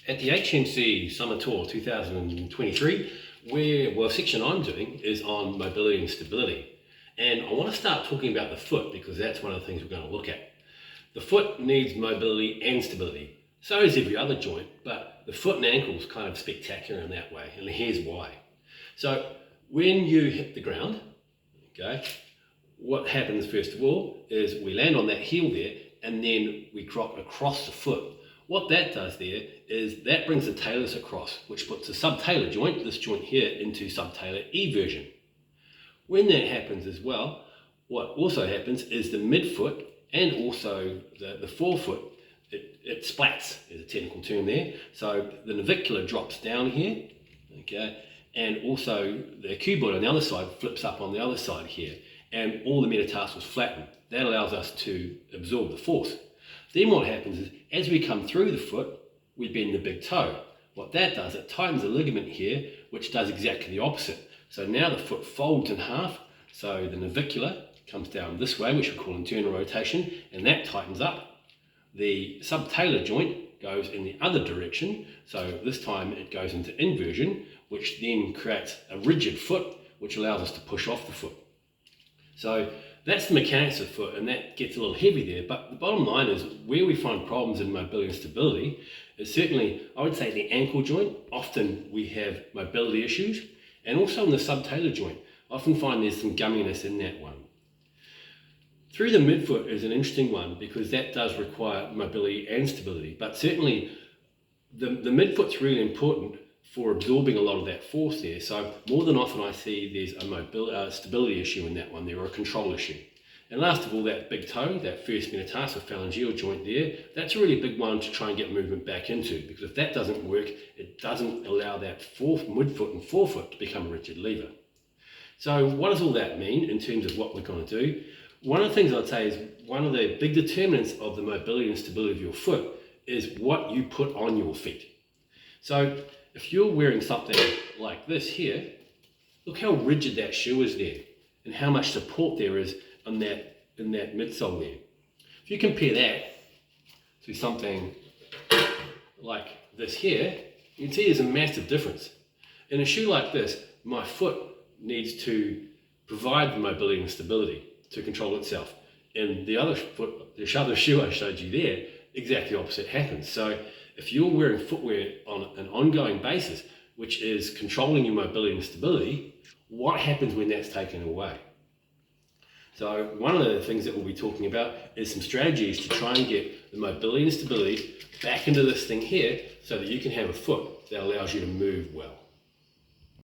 At the HMC Summer Tour 2023, section I'm doing is on mobility and stability. And I want to start talking about the foot because that's one of the things we're going to look at. The foot needs mobility and stability. So does every other joint, but the foot and ankle is kind of spectacular in that way, and here's why. So when you hit the ground, okay, what happens first of all is we land on that heel there and then we drop across the foot. What that does there is that brings the talus across, which puts the subtalar joint, this joint here, into subtalar eversion. When that happens as well, what also happens is the midfoot and also the forefoot, it splats, is a technical term there. So the navicular drops down here, okay, and also the cuboid on the other side flips up on the other side here, and all the metatarsals flatten. That allows us to absorb the force. Then what happens is, as we come through the foot, we bend the big toe. What that does, it tightens the ligament here, which does exactly the opposite. So now the foot folds in half, so the navicular comes down this way, which we call internal rotation, and that tightens up. The subtalar joint goes in the other direction, so this time it goes into inversion, which then creates a rigid foot, which allows us to push off the foot. So that's the mechanics of the foot, and that gets a little heavy there, but the bottom line is where we find problems in mobility and stability is certainly, I would say, the ankle joint. Often we have mobility issues, and also in the subtalar joint. I often find there's some gumminess in that one. Through the midfoot is an interesting one because that does require mobility and stability, but certainly the midfoot's really important for absorbing a lot of that force there. So more than often I see there's a stability issue in that one there, or a control issue. And last of all, that big toe, that first metatarsal phalangeal joint there, that's a really big one to try and get movement back into, because if that doesn't work, it doesn't allow that midfoot and forefoot to become a rigid lever. So what does all that mean in terms of what we're going to do? One of the things I'd say is one of the big determinants of the mobility and stability of your foot is what you put on your feet. So if you're wearing something like this here, look how rigid that shoe is there and how much support there is in that midsole there. If you compare that to something like this here, you can see there's a massive difference. In a shoe like this, my foot needs to provide the mobility and stability to control itself. In the other shoe I showed you there, exactly opposite happens. So if you're wearing footwear on an ongoing basis, which is controlling your mobility and stability, what happens when that's taken away? So one of the things that we'll be talking about is some strategies to try and get the mobility and stability back into this thing here so that you can have a foot that allows you to move well.